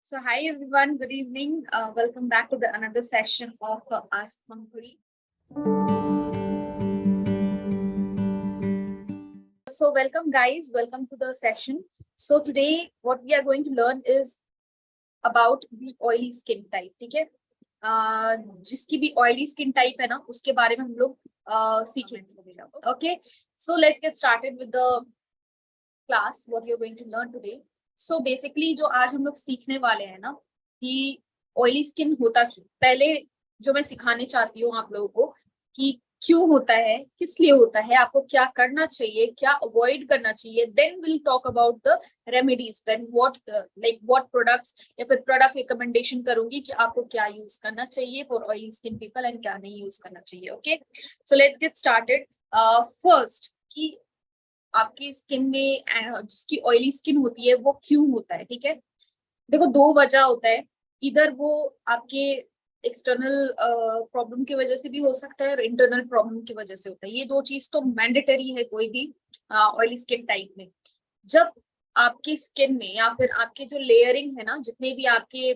So hi everyone, good evening. Welcome back to the another session of Ask Pankuri. So welcome guys, welcome to the session. So today what we are going to learn is about the oily skin type. ठीक है, जिसकी भी oily skin type है ना, उसके बारे में हम लोग सीख लेंगे. Okay, so let's get started with the class. What we are going to learn today. So basically जो आज हम लोग सीखने वाले हैं ना कि ऑयली स्किन होता क्यों, पहले जो मैं सिखाने चाहती हूँ आप लोगों को कि क्यों होता है, किस लिए होता है, आपको क्या करना चाहिए, क्या अवॉइड करना चाहिए. Then will talk about the remedies, then what products या फिर प्रोडक्ट रिकमेंडेशन करूंगी कि आपको क्या यूज करना चाहिए for oily skin people and क्या नहीं यूज करना चाहिए. Okay, so let's get started. First कि आपकी स्किन में जिसकी ऑयली स्किन होती है वो क्यों होता है. ठीक है, देखो दो वजह होता है. इधर वो आपके एक्सटर्नल प्रॉब्लम की वजह से भी हो सकता है और इंटरनल प्रॉब्लम की वजह से होता है. ये दो चीज तो मैंडेटरी है कोई भी ऑयली स्किन टाइप में. जब आपकी स्किन में या फिर आपके जो लेयरिंग है ना, जितने भी आपके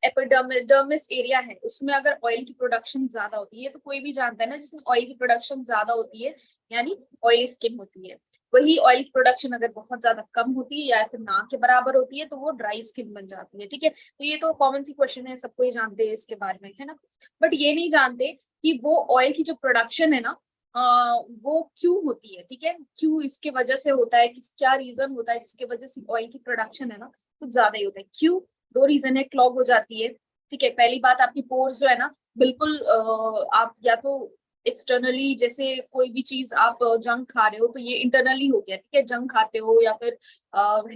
एपिडर्मिस एरिया है उसमें अगर ऑयल की प्रोडक्शन ज्यादा होती है, तो कोई भी जानता है ना जिसमें ऑयल की प्रोडक्शन ज्यादा होती है यानी ऑयली स्किन होती है. वही ऑयल की प्रोडक्शन अगर बहुत ज्यादा कम होती है या फिर ना के बराबर होती है तो वो ड्राई स्किन बन जाती है. ठीक है, तो ये तो कॉमन सी क्वेश्चन है, सबको ही जानते हैं इसके बारे में, है ना. बट ये नहीं जानते कि वो ऑयल की जो प्रोडक्शन है ना वो क्यों होती है. ठीक है, क्यों इसके वजह से होता है, किस क्या रीजन होता है जिसके वजह से ऑयल की प्रोडक्शन है ना कुछ ज्यादा ही होता है. क्यों, दो रीजन है. क्लॉग हो जाती है. ठीक है, पहली बात आपकी पोर्स जो है ना बिल्कुल आप या तो एक्सटर्नली जैसे कोई भी चीज आप जंक खा रहे हो तो ये इंटरनली हो गया. ठीक है, जंक खाते हो या फिर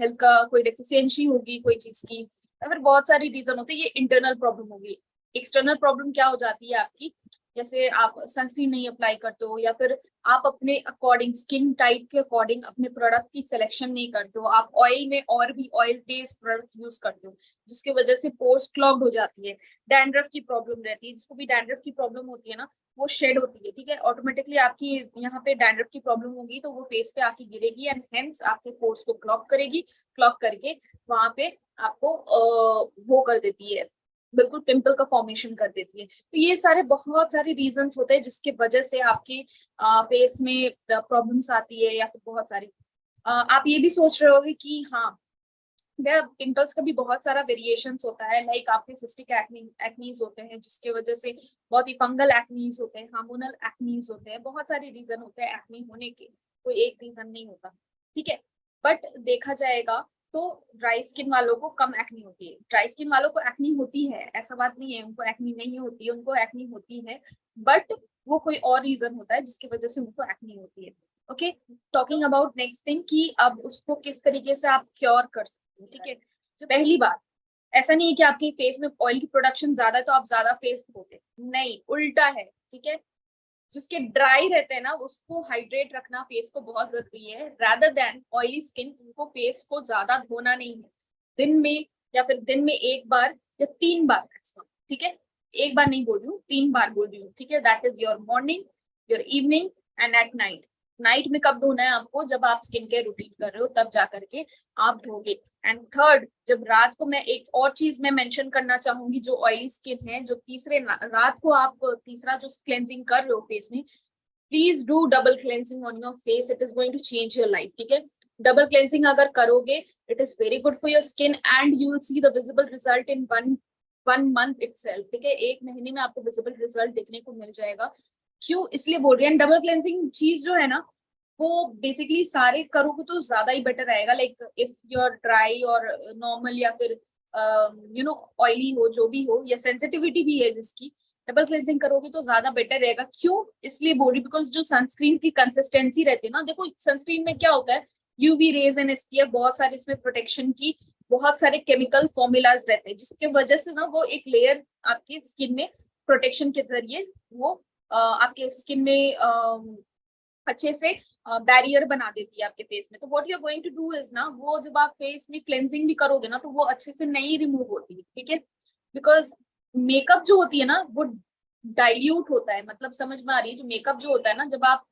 हेल्थ का कोई डेफिशिएंसी होगी कोई चीज की या फिर बहुत सारी रीजन होते हैं, ये इंटरनल प्रॉब्लम होगी. एक्सटर्नल प्रॉब्लम क्या हो जाती है आपकी, जैसे आप सनस्क्रीन नहीं अप्लाई करते हो या फिर आप अपने अकॉर्डिंग स्किन टाइप के अकॉर्डिंग अपने प्रोडक्ट की सिलेक्शन नहीं करते हो, आप ऑयल में और भी ऑयल बेस्ड प्रोडक्ट यूज करते हो जिसकी वजह से पोर्स क्लॉग्ड हो जाती है. डैंड्रफ की प्रॉब्लम रहती है, जिसको भी डैंड्रफ की प्रॉब्लम होती है ना वो शेड होती है. ठीक है, ऑटोमेटिकली आपकी यहाँ पे डैंड्रफ की प्रॉब्लम होगी तो वो फेस पे आके गिरेगी एंड हेंस आपके पोर्स को क्लॉग करेगी. क्लॉग करके वहां पे आपको वो कर देती है, बिल्कुल पिंपल का फॉर्मेशन कर देती है. तो ये सारे बहुत सारे रीजंस होते हैं जिसके वजह से आपके फेस में प्रॉब्लम्स आती है या फिर बहुत सारी आप ये भी सोच रहे होगे कि हाँ पिंपल्स का भी बहुत सारा वेरिएशंस होता है. लाइक आपके सिस्टिक एक्नीज होते हैं जिसके वजह से, बहुत ही फंगल एक्नीज होते हैं, हार्मोनल एक्नीज होते हैं, बहुत सारे रीजन होते हैं एक्नी होने के, कोई एक रीजन नहीं होता. ठीक है, बट देखा जाएगा तो ड्राई स्किन वालों को कम एक्नी होती है. ड्राई स्किन वालों को एक्नी होती है, ऐसा बात नहीं है उनको एक्नी नहीं होती है, उनको एक्नी होती है बट वो कोई और रीजन होता है जिसकी वजह से उनको एक्नी होती है. Okay, talking about next thing कि अब उसको किस तरीके से आप क्योर कर सकते हो. ठीक है, तो पहली बात, ऐसा नहीं है कि आपके फेस में ऑयल की प्रोडक्शन ज्यादा है तो आप ज्यादा फेस धोते, नहीं, उल्टा है. ठीक है, जिसके ड्राई रहते हैं ना उसको हाइड्रेट रखना फेस को बहुत जरूरी है, रादर देन ऑयली स्किन उनको फेस को ज्यादा धोना नहीं है. दिन में या फिर दिन में एक बार या 3 बार मैक्सिमम. ठीक है, एक बार नहीं बोल रही हूँ, 3 बार बोल रही हूँ. ठीक है, that is your morning, your evening and at night. Night में कब धोना है आपको, जब आप स्किन केयर रूटीन कर रहे हो तब जा करके आप धोगे. एंड थर्ड, जब रात को, मैं एक और चीज मैं मेंशन करना चाहूंगी जो ऑयली स्किन है, जो तीसरे रात को आप तीसरा जो क्लेंजिंग कर रहे हो फेस में, please do double cleansing on your face. It is going to change your life. ठीक है, डबल क्लेंजिंग अगर करोगे it is very good for your skin and you will see the visible result in one month itself. ठीक है, 1 महीने में आपको visible result देखने को मिल जाएगा. क्यों इसलिए बोल रही है, डबल क्लेंजिंग चीज जो है ना वो बेसिकली सारे करोगे तो ज्यादा ही बेटर रहेगा. Like if you are dry और नॉर्मल या फिर ऑयली हो, जो भी हो, या सेंसिटिविटी भी है जिसकी, डबल क्लेंजिंग करोगे तो ज्यादा बेटर रहेगा. क्यों इसलिए बोल रही, बिकॉज जो सनस्क्रीन की कंसिस्टेंसी रहती है ना, देखो सनस्क्रीन में क्या होता है, यूवी रेज एंड एसपीएफ, बहुत सारे इसमें प्रोटेक्शन की बहुत सारे केमिकल फॉर्मूलाज रहते हैं जिसके वजह से ना वो एक लेयर आपकी स्किन में प्रोटेक्शन के जरिए वो आपके स्किन में अच्छे से बैरियर बना देती है आपके फेस में. तो what you are going to do is ना, वो जब आप फेस में क्लेंजिंग भी करोगे ना तो वो अच्छे से नहीं रिमूव होती है. ठीक है, बिकॉज मेकअप जो होती है ना वो डाइल्यूट होता है, मतलब समझ में आ रही है, जो मेकअप जो होता है ना जब आप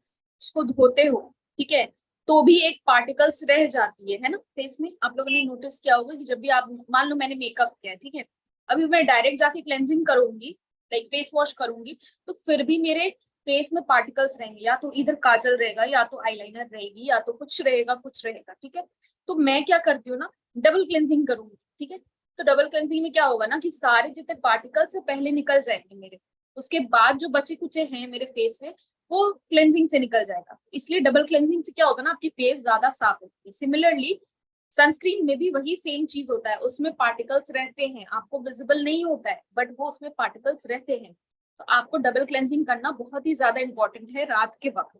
उसको धोते हो, ठीक है, तो भी एक पार्टिकल्स रह जाती है ना फेस में। आप लोगों ने नोटिस किया होगा कि जब भी आप, मान लो मैंने मेकअप किया है, ठीक है, अभी मैं डायरेक्ट जाके क्लेंजिंग करूंगी, लाइक फेस वॉश करूंगी, तो फिर भी मेरे फेस में पार्टिकल्स रहेंगे, या तो इधर काजल रहेगा, या तो आईलाइनर रहेगी, या तो कुछ रहेगा कुछ रहेगा, ठीक है। तो मैं क्या करती हूँ ना, डबल क्लेंजिंग करूंगी, ठीक है। तो डबल क्लेंजिंग में क्या होगा ना कि सारे जितने पार्टिकल्स से पहले निकल जाएंगे मेरे, उसके बाद जो बचे कुचे हैं मेरे फेस से वो क्लेंजिंग से निकल जाएगा। इसलिए डबल क्लेंजिंग से क्या होता है ना, आपकी फेस ज्यादा साफ होती है। सिमिलरली सनस्क्रीन में भी वही सेम चीज होता है, उसमें पार्टिकल्स रहते हैं, आपको विजिबल नहीं होता है बट वो उसमें पार्टिकल्स रहते हैं। तो आपको डबल क्लेंजिंग करना बहुत ही ज्यादा इंपॉर्टेंट है रात के वक्त।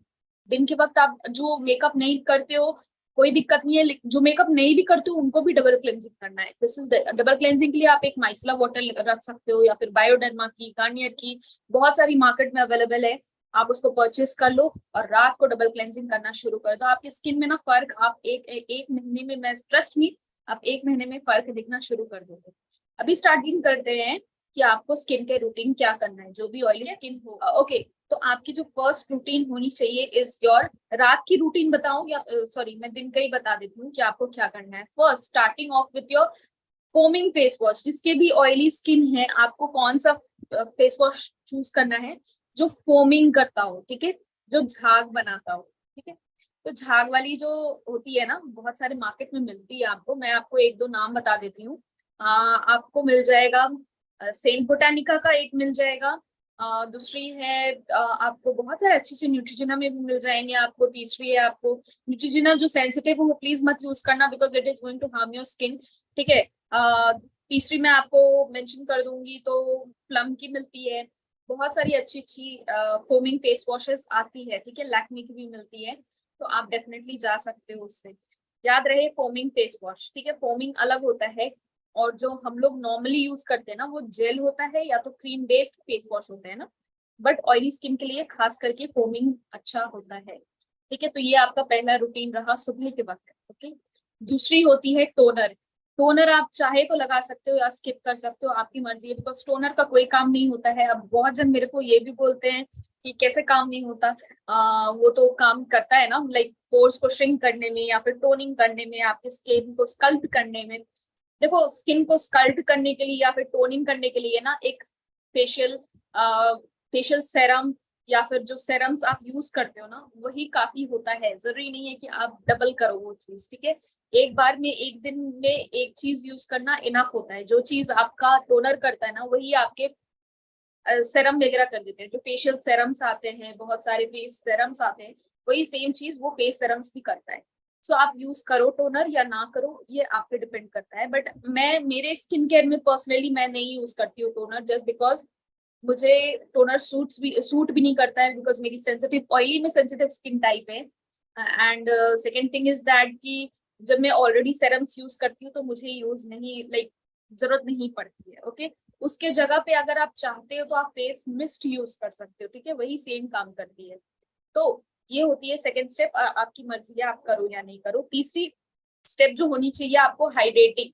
दिन के वक्त आप जो मेकअप नहीं करते हो कोई दिक्कत नहीं है, जो मेकअप नहीं भी करते हो उनको भी डबल क्लेंजिंग करना है। दिस इज डबल क्लेंजिंग के लिए आप एक माइसला वाटर रख सकते हो, या फिर बायोडर्मा की, गार्नियर की, बहुत सारी मार्केट में अवेलेबल है, आप उसको परचेस कर लो और रात को डबल क्लेंजिंग करना शुरू कर दो। आपकी स्किन में ना फर्क आप एक महीने में, मैं ट्रस्ट मी, आप एक महीने में फर्क दिखना शुरू कर दोगे। अभी स्टार्टिंग करते हैं कि आपको स्किन के रूटीन क्या करना है, जो भी ऑयली स्किन हो। ओके, तो आपकी जो फर्स्ट रूटीन होनी चाहिए इज योर, रात की रूटीन बताऊं या सॉरी मैं दिन का ही बता देती हूँ कि आपको क्या करना है। First starting of with your foaming face wash. जिसके भी ऑयली स्किन है आपको कौन सा फेस वॉश चूज करना है, जो फोमिंग करता हो, ठीक है, जो झाग बनाता हो, ठीक है। तो झाग वाली जो होती है ना, बहुत सारे मार्केट में मिलती है आपको, मैं आपको एक दो नाम बता देती हूँ। आपको मिल जाएगा सेंट बोटानिका का एक मिल जाएगा, दूसरी है आपको बहुत सारे अच्छे अच्छे न्यूट्रिजिना में भी मिल जाएंगे आपको। तीसरी है आपको न्यूट्रिजिना जो सेंसिटिव हो प्लीज मत यूज करना because it is going to harm your skin, ठीक है। तीसरी मैं आपको मेंशन कर दूंगी तो प्लम की मिलती है। बहुत सारी अच्छी अच्छी फोमिंग फेस वॉशेस आती है, ठीक है, लैक्मे की भी मिलती है, तो आप डेफिनेटली जा सकते हो उससे। याद रहे फोमिंग फेस वॉश, ठीक है, फोमिंग अलग होता है, और जो हम लोग नॉर्मली यूज करते हैं ना वो जेल होता है या तो क्रीम बेस्ड फेस वॉश होता है ना, बट ऑयली स्किन के लिए खास करके फोमिंग अच्छा होता है, ठीक है। तो ये आपका पहला रूटीन रहा सुबह के वक्त, ओके। दूसरी होती है टोनर। टोनर आप चाहे तो लगा सकते हो या स्किप कर सकते हो, आपकी मर्जी है, बिकॉज टोनर का कोई काम नहीं होता है। अब बहुत जन मेरे को ये भी बोलते हैं कि कैसे काम नहीं होता, वो तो काम करता है ना, लाइक पोर्स को श्रिंक करने में या फिर टोनिंग करने में, आपके स्किन को स्कल्प करने में। देखो स्किन को स्कल्प करने के लिए या फिर टोनिंग करने के लिए ना एक फेशियल फेशियल सेरम या फिर जो सेरम्स आप यूज करते हो ना वही काफी होता है, जरूरी नहीं है कि आप डबल करो वो चीज, ठीक है। एक बार में एक दिन में एक चीज यूज करना इनफ होता है। जो चीज आपका टोनर करता है ना वही आपके सेरम वगैरह कर देते हैं। जो फेशियल सेरम्स आते हैं, बहुत सारे फेस सेरम्स आते हैं, वही सेम चीज वो फेस सेरम्स भी करता है। सो आप यूज करो टोनर या ना करो ये आप पे डिपेंड करता है, बट मैं मेरे स्किन केयर में पर्सनली मैं नहीं यूज करती हूँ टोनर, जस्ट बिकॉज मुझे टोनर सूट भी नहीं करता है, बिकॉज मेरी सेंसिटिव ऑयली में सेंसिटिव स्किन टाइप है। And second thing is that कि जब मैं ऑलरेडी सेरम्स यूज करती हूँ तो मुझे यूज नहीं, लाइक जरूरत नहीं पड़ती है, ओके। उसके जगह पे अगर आप चाहते हो तो आप फेस मिस्ट यूज कर सकते हो, ठीक है, वही सेम काम करती है। तो ये होती है सेकेंड स्टेप, आपकी मर्जी है आप करो या नहीं करो। तीसरी स्टेप जो होनी चाहिए आपको, हाइड्रेटिंग।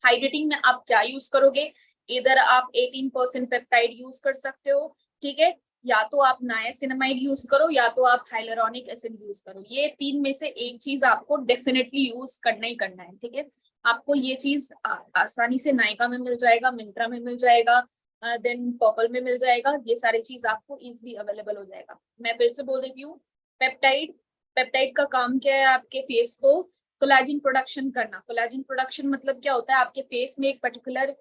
हाइड्रेटिंग में आप क्या यूज करोगे, इधर आप 18% पेप्टाइड यूज कर सकते हो, ठीक है, या तो आप नायासिनामाइड यूज करो या तो आप हाइलुरोनिक एसिड यूज करो। ये तीन में से एक चीज आपको डेफिनेटली यूज करना ही करना है, ठीक है। आपको ये चीज आसानी से नायका में मिल जाएगा, मिंत्रा में मिल जाएगा, देन पर्पल में मिल जाएगा, ये सारी चीज आपको इजिली अवेलेबल हो जाएगा। मैं फिर से बोल देती हूँ, पेप्टाइड। पेप्टाइड का काम क्या है, आपके फेस को कोलेजन प्रोडक्शन करना। कोलेजन प्रोडक्शन मतलब क्या होता है, आपके फेस में एक पर्टिकुलर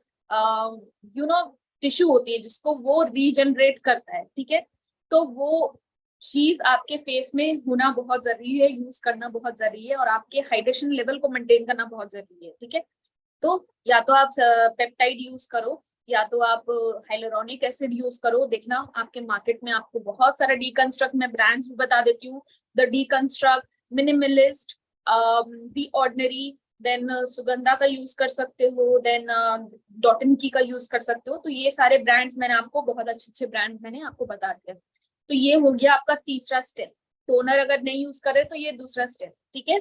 यू नो टिश्यू होती है जिसको वो रीजनरेट करता है, ठीक है। तो वो चीज आपके फेस में होना बहुत जरूरी है, यूज करना बहुत जरूरी है, और आपके हाइड्रेशन लेवल को मेंटेन करना बहुत जरूरी है, ठीक है। तो या तो आप पेप्टाइड यूज करो या तो आप हाइलुरोनिक एसिड यूज करो। देखना आपके मार्केट में आपको बहुत सारा डीकंस्ट्रक्ट, मैं ब्रांड्स भी बता देती हूँ, the deconstruct, minimalist, the ordinary, then Sugandha का यूज कर सकते हो, देन डॉटन की का यूज कर सकते हो। तो ये सारे ब्रांड्स मैंने आपको, बहुत अच्छे अच्छे ब्रांड मैंने आपको बता दिया। तो ये हो गया आपका तीसरा स्टेप। टोनर अगर नहीं यूज करे तो ये दूसरा स्टेप, ठीक है।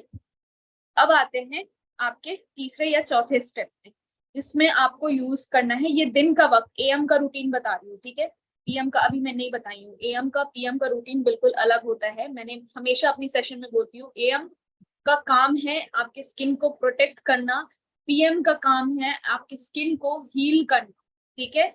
अब आते हैं आपके तीसरे या चौथे स्टेप में, जिसमें आपको यूज करना है, ये दिन का वक्त एएम का रूटीन बता रही हूँ, ठीक है। पीएम का अभी मैं नहीं बताई हूँ। एएम का पीएम का रूटीन बिल्कुल अलग होता है। मैंने हमेशा अपनी सेशन में बोलती हूँ, एएम का काम है आपके स्किन को प्रोटेक्ट करना, पीएम का काम है आपकी स्किन को हील करना। ठीक है,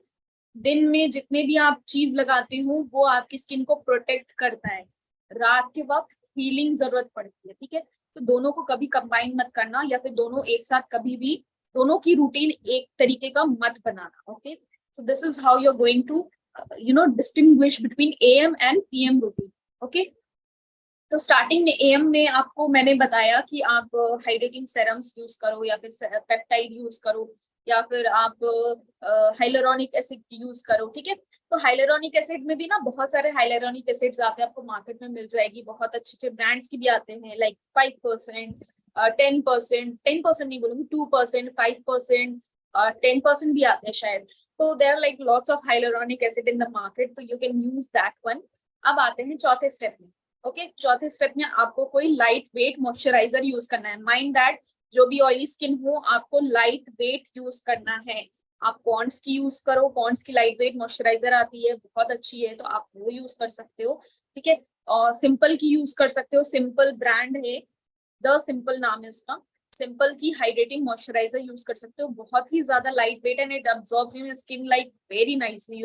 दिन में जितने भी आप चीज लगाते हो वो आपकी स्किन को प्रोटेक्ट करता है, रात के वक्त हीलिंग जरूरत पड़ती है। ठीक है, तो दोनों को कभी कंबाइन मत करना, या फिर दोनों एक साथ कभी भी, दोनों की रूटीन एक तरीके का मत बनाना। Okay, so this is how you are going to distinguish between AM and PM routine. Okay, तो स्टार्टिंग में एएम में आपको मैंने बताया कि आप हाइड्रेटिंग सेरम्स यूज करो, या फिर पेप्टाइड यूज करो, या फिर आप हाइलुरोनिक एसिड यूज करो। ठीक है, तो हाइलुरोनिक एसिड में भी ना बहुत सारे हाइलुरोनिक एसिड्स आते हैं, आपको मार्केट में मिल जाएगी, बहुत अच्छे अच्छे ब्रांड्स की भी आते हैं, लाइक 5%, 10%, 10% नहीं बोलूंगी, 2%, 5%, 10% भी आते हैं शायद। तो there are like lots of hyaluronic acid in the market, तो you can use that one. अब आते हैं चौथे स्टेप में। ओके, चौथे स्टेप में आपको कोई लाइट वेट मॉइस्चराइजर यूज करना है। माइंड दैट जो भी ऑयली स्किन हो आपको लाइट वेट यूज करना है। आप पॉन्ड्स की यूज करो, पॉन्ड्स की लाइट वेट मॉइस्चराइजर आती है, बहुत अच्छी है, तो आप वो यूज कर सकते हो। ठीक है, और सिंपल की यूज कर सकते हो, सिंपल ब्रांड है, द सिंपल नाम है उसका, सिंपल की हाइड्रेटिंग मॉइस्चराइजर यूज कर सकते हो, बहुत ही ज्यादा light weight and it absorbs in skin like very nicely,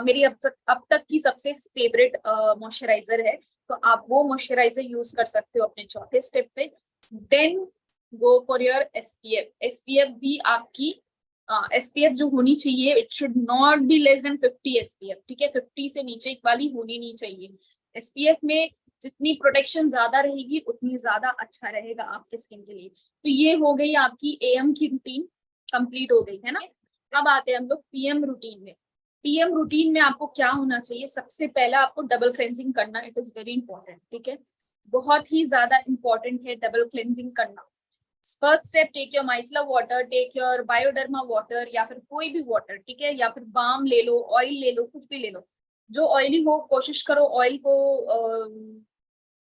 मेरी अब तक की सबसे फेवरेट मॉइस्चराइजर है, तो आप वो मॉइस्चराइजर यूज कर सकते हो अपने चौथे स्टेप पे। Then go for your SPF. SPF भी आपकी एसपीएफ जो होनी चाहिए, it should not be less than 50 SPF. ठीक है, 50 से नीचे वाली होनी नहीं चाहिए। एसपीएफ में जितनी प्रोटेक्शन ज्यादा रहेगी उतनी ज्यादा अच्छा रहेगा आपके स्किन के लिए। तो ये हो गई आपकी एएम की रूटीन, कंप्लीट हो गई है ना। अब आते हैं हम लोग पीएम रूटीन में। पीएम रूटीन में आपको क्या होना चाहिए, सबसे पहला आपको डबल क्लेंजिंग करना, इट इज वेरी इंपॉर्टेंट। ठीक है, बहुत ही ज्यादा इंपॉर्टेंट है डबल क्लेंजिंग करना। First step, take your micellar water, take your Bioderma water, या फिर कोई भी वाटर, ठीक है, या फिर बाम ले लो, ऑयल ले लो, कुछ भी ले लो जो ऑयली हो। कोशिश करो ऑयल को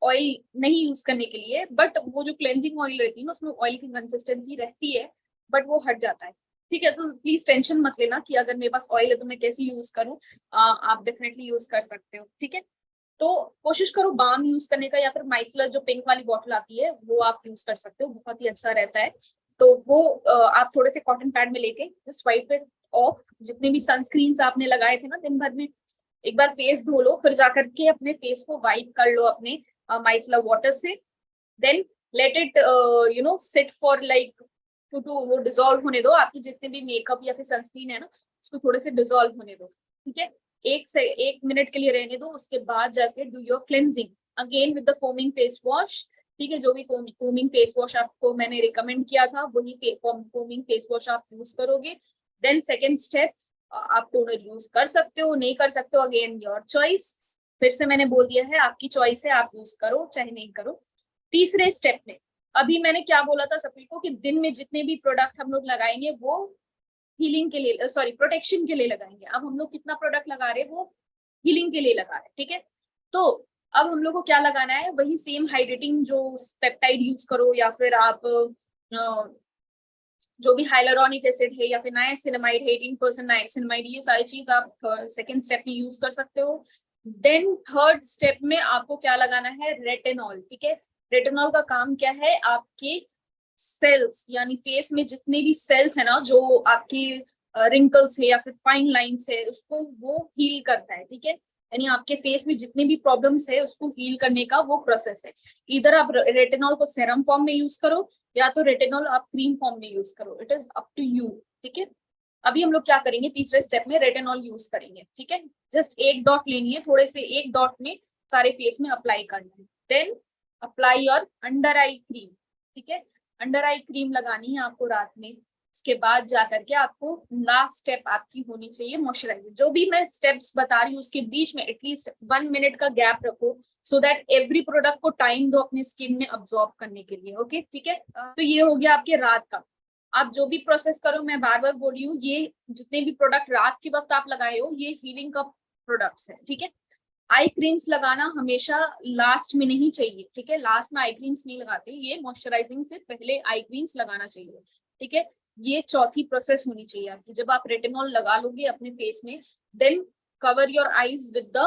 ऑयल नहीं यूज करने के लिए, बट वो जो क्लेंजिंग ऑयल रहती है ना उसमें ऑयल की कंसिस्टेंसी रहती है, बट वो हट जाता है। ठीक है, तो प्लीज टेंशन मत लेना कि अगर मेरे पास ऑयल है तो मैं कैसे यूज करूँ, आप डेफिनेटली यूज कर सकते हो। ठीक है, तो कोशिश करो बाम यूज करने का, या फिर माइसलर जो पिंक वाली बॉटल आती है वो आप यूज कर सकते हो, बहुत ही अच्छा रहता है। तो वो आप थोड़े से कॉटन पैड में लेके जस्ट वाइप इट ऑफ, जितने भी सनस्क्रीन आपने लगाए थे ना दिन भर में, एक बार फेस धो लो, फिर जाकर के अपने फेस को वाइप कर लो अपने माइसलर वाटर से। Then let it sit for like two वो डिजोल्व होने दो, आपकी जितने भी मेकअप या फिर सनस्क्रीन है ना उसको थोड़े से डिजोल्व होने दो। ठीक है, 1 मिनट के लिए रहने दो, उसके बाद जाके do your cleansing again with the foaming face wash. ठीक है, जो भी फोमिंग फेस वॉश आपको मैंने रिकमेंड किया था वही फोमिंग फेस वॉश आप यूज करोगे। देन सेकेंड स्टेप, आप टोनर यूज कर सकते हो, नहीं कर सकते हो, अगेन योर चॉइस। फिर से मैंने बोल दिया है, आपकी चॉइस है, आप यूज करो चाहे नहीं करो। तीसरे स्टेप में अभी मैंने क्या बोला था सभी को कि दिन में जितने भी प्रोडक्ट हम लोग लगाएंगे वो हीलिंग के लिए, सॉरी प्रोटेक्शन के लिए लगाएंगे। अब हम लोग कितना प्रोडक्ट लगा रहे हैं वो हीलिंग के लिए लगा रहे हैं। ठीक है, तो अब हम लोग को क्या लगाना है, वही सेम हाइड्रेटिंग जो पेप्टाइड यूज करो, या फिर आप जो भी हाइलुरोनिक एसिड है, या फिर नाइसिनामाइड है, 18% नाइसिनामाइड, ये सारी चीज आप सेकेंड स्टेप में यूज कर सकते हो। देन थर्ड स्टेप में आपको क्या लगाना है, रेटिनॉल। ठीक है, रेटिनॉल का काम क्या है, आपके सेल्स यानी फेस में जितने भी सेल्स है ना जो आपकी रिंकल्स है या फिर फाइन लाइंस है उसको वो हील करता है। ठीक है, यानी आपके फेस में जितने भी प्रॉब्लम्स है उसको हील करने का वो प्रोसेस है। इधर आप रेटिनॉल को सेरम फॉर्म में यूज करो, या तो रेटिनॉल आप क्रीम फॉर्म में यूज करो, it is up to you. ठीक है, अभी हम लोग क्या करेंगे, तीसरे स्टेप में रेटिनॉल यूज करेंगे। ठीक है, जस्ट एक डॉट लेनी है, थोड़े से एक डॉट में सारे फेस में अप्लाई करना है। Then apply your under eye cream. ठीक है, अंडर आई क्रीम लगानी है आपको रात में। उसके बाद जाकर के आपको लास्ट स्टेप आपकी होनी चाहिए मॉइस्चराइजर। जो भी मैं स्टेप्स बता रही हूँ उसके बीच में एटलीस्ट 1 मिनट का गैप रखो, सो दैट एवरी प्रोडक्ट को टाइम दो अपनी स्किन में अब्सॉर्ब करने के लिए। ओके, ठीक है, तो ये हो गया आपके रात का। आप जो भी प्रोसेस करो, मैं बार बार बोल रही हूँ, ये जितने भी प्रोडक्ट रात के वक्त आप लगाए हो ये हीलिंग का प्रोडक्ट्स है। ठीक है, आई क्रीम्स लगाना हमेशा लास्ट में नहीं चाहिए। ठीक है, लास्ट में आई क्रीम्स नहीं लगाते, ये मॉइस्चराइजिंग से पहले आई क्रीम्स लगाना चाहिए। ठीक है, ये चौथी प्रोसेस होनी चाहिए आपकी। जब आप रेटिनॉल लगा लोगे अपने फेस में, then cover your eyes with the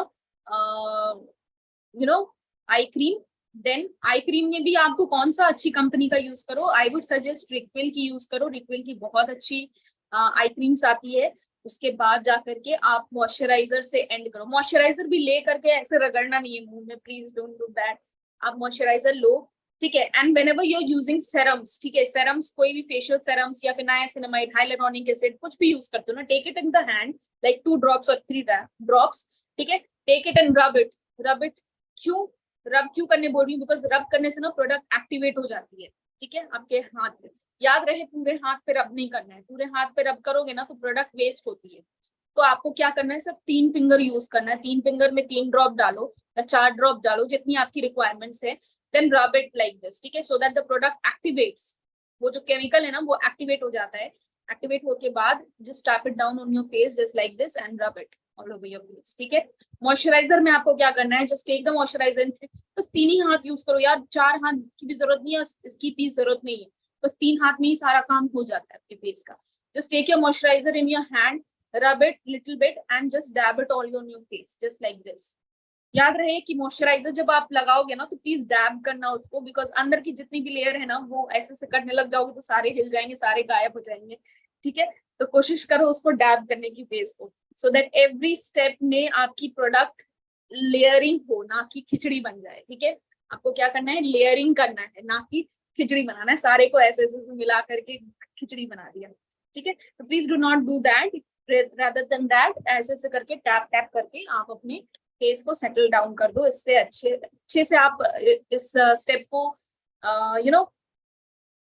eye cream. Then eye cream में भी आपको कौन सा अच्छी कंपनी का यूज करो, आई वुड सजेस्ट रिक्विल की यूज करो। रिक्विल की बहुत अच्छी आई क्रीम्स आती है। उसके बाद जाकर के आप मॉइस्चराइजर से एंड करो। मॉइस्चराइजर भी ले करके ऐसे रगड़ना नहीं है मुंह में, प्लीज डोंट डू दैट। आप मॉइस्चराइजर लो, ठीक है। And whenever you are using serums, ठीक है, सेरम्स कोई भी फेशियल सेरम्स या फिर नायासिनामाइड, हाइलुरोनिक एसिड कुछ भी यूज करते हो ना, take it in the hand like 2 drops और 3 drops, ठीक है। Take it and rub it, rub it. क्यों रब क्यों करने बोल रही हूँ, बिकॉज रब करने से ना प्रोडक्ट एक्टिवेट हो जाती है, ठीक है, आपके हाथ पे। याद रहे पूरे हाथ पे रब नहीं करना है, पूरे हाथ पे रब करोगे ना तो प्रोडक्ट वेस्ट होती है। तो आपको क्या करना है, सिर्फ 3 फिंगर यूज करना है। 3 फिंगर में 3 ड्रॉप डालो या 4 ड्रॉप डालो, जितनी आपकी रिक्वायरमेंट्स है। Then rub it like this, ठीक है, so that the product activates. वो जो केमिकल है ना वो एक्टिवेट हो जाता है। एक्टिवेट होके बाद just tap it down on your face just like this and rub it all over your face, ठीक है। मॉइस्चराइजर में आपको क्या करना है, जस्ट टेक द मॉइस्चराइजर, बस 3 ही हाथ यूज करो यार, 4 हाथ की भी जरूरत नहीं है, इसकी भी जरूरत नहीं है, बस 3 हाथ में ही सारा काम हो जाता है आपके फेस का। Just take your moisturiser in your hand, rub it little bit and just dab it all on your face just like this। याद रहे कि मॉइस्चराइजर जब आप लगाओगे ना तो प्लीज डैब करना उसको, बिकॉज अंदर की जितनी भी लेयर है ना वो ऐसे से करने लग जाओगे तो सारे हिल जाएंगे, सारे गायब हो जाएंगे, ठीक है। तो कोशिश करो उसको डैब करने की फेस को, सो दैट एवरी स्टेप में आपकी प्रोडक्ट लेयरिंग हो, ना कि खिचड़ी बन जाए, ठीक है। आपको क्या करना है, लेयरिंग करना है, ना कि खिचड़ी बनाना है, सारे को ऐसे ऐसे मिला करके खिचड़ी बना दिया, ठीक है। तो please do not do that, rather than that ऐसे ऐसे करके टैप टैप करके आप अपने फेस को सेटल डाउन कर दो। इससे अच्छे से आप इस स्टेप को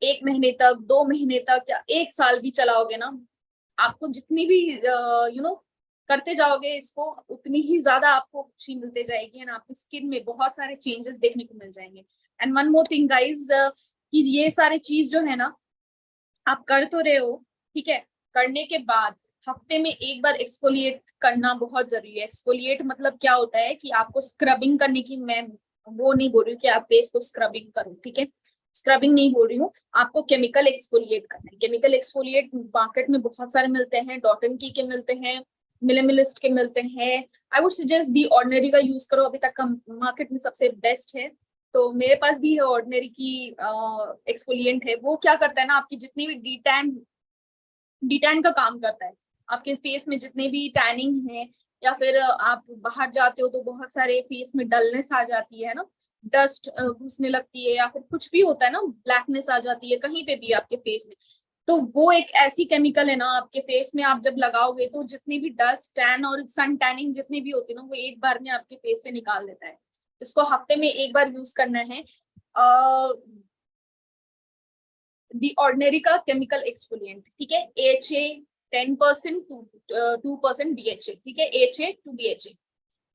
1 महीने तक, 2 महीने तक या 1 साल भी चलाओगे ना, आपको जितनी भी करते जाओगे इसको उतनी ही ज्यादा आपको खुशी मिलते जाएगी एंड आपकी स्किन में बहुत सारे चेंजेस देखने को मिल जाएंगे। And one more thing guys, कि ये सारे चीज जो है ना आप कर तो रहे हो, ठीक है, करने के बाद हफ्ते में 1 बार एक्सफोलिएट करना बहुत जरूरी है। एक्सफोलिएट मतलब क्या होता है कि आपको स्क्रबिंग करने की, मैं वो नहीं बोल रही हूँ कि आप फेस को स्क्रबिंग करो, ठीक है, स्क्रबिंग नहीं बोल रही हूँ, आपको केमिकल एक्सफोलिएट करना है। केमिकल एक्सफोलिएट मार्केट में बहुत सारे मिलते हैं, डॉटन की के मिलते हैं, मिनिमलिस्ट के मिलते हैं। I would suggest the ordinary का यूज करो, अभी तक का मार्केट में सबसे बेस्ट है। तो मेरे पास भी है ऑर्डिनरी की एक्सफोलिएंट है। वो क्या करता है ना, आपकी जितनी भी डीटैन का काम करता है, आपके फेस में जितने भी टैनिंग है, या फिर आप बाहर जाते हो तो बहुत सारे फेस में डलनेस आ जाती है ना, डस्ट घुसने लगती है, या फिर कुछ भी होता है ना, ब्लैकनेस आ जाती है कहीं पे भी आपके फेस में, तो वो एक ऐसी केमिकल है ना आपके फेस में, आप जब लगाओगे तो जितनी भी डस्ट, टैन और सन टैनिंग जितनी भी होती है ना वो एक बार में आपके फेस से निकाल देता है। इसको हफ्ते में 1 बार यूज करना है। दी ऑर्डिनरी का केमिकल एक्सफोलिएंट, ठीक है, AHA 10% 2% BHA, ठीक है, AHA to BHA।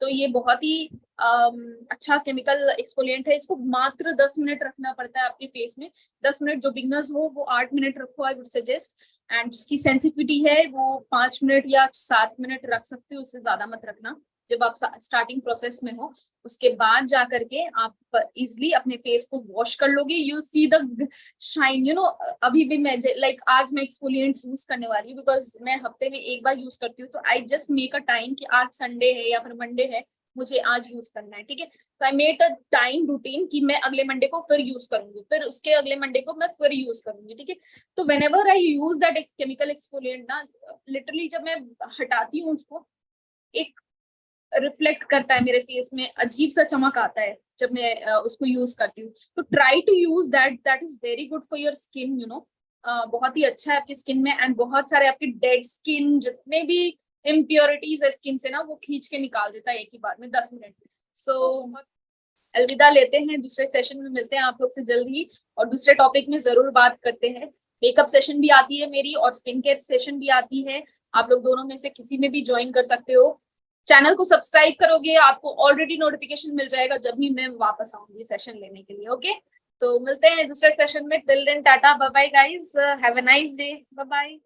तो ये बहुत ही अच्छा केमिकल एक्सफोलिएंट है। इसको मात्र 10 मिनट रखना पड़ता है आपके फेस में। 10 मिनट, जो बिगनर्स हो वो 8 मिनट रखो, आई वुड सजेस्ट। एंड जिसकी सेंसिटिविटी है वो 5 मिनट या 7 मिनट रख सकते हो, उससे ज्यादा मत रखना जब आप स्टार्टिंग प्रोसेस में हो। उसके बाद जा करके आप इजिली अपने फेस को वॉश कर लोगे, यू सी द शाइन, अभी भी मैं लाइक आज मैं एक्सफोलिएंट यूज करने वाली हूँ, बिकॉज मैं हफ्ते में 1 बार यूज करती हूँ, तो I just make a time कि आज संडे है या फिर मंडे है, मुझे आज यूज करना है, ठीक है। तो I made a time routine कि मैं अगले मंडे को फिर यूज करूंगी, फिर उसके अगले मंडे को मैं फिर यूज करूंगी, ठीक है। तो whenever I use that chemical exfoliant ना, लिटरली जब मैं हटाती हूँ उसको, एक रिफ्लेक्ट करता है मेरे फेस में, अजीब सा चमक आता है जब मैं उसको यूज करती हूँ। तो try to use that, that is very good for your skin, बहुत ही अच्छा है आपकी स्किन में। एंड बहुत सारे आपकी डेड स्किन, जितने भी इम्प्योरिटीज है स्किन से ना, वो खींच के निकाल देता है एक ही बार में 10 मिनट में। सो अलविदा लेते हैं, दूसरे सेशन में मिलते हैं आप लोग से जल्दी, और दूसरे टॉपिक में जरूर बात करते हैं। मेकअप सेशन भी आती है मेरी और स्किन केयर सेशन भी आती है, आप लोग दोनों में से किसी में भी ज्वाइन कर सकते हो। चैनल को सब्सक्राइब करोगे, आपको ऑलरेडी नोटिफिकेशन मिल जाएगा जब भी मैं वापस आऊंगी सेशन लेने के लिए, ओके। तो मिलते हैं दूसरे सेशन में, till then tata, bye bye guys, have a nice day, bye bye.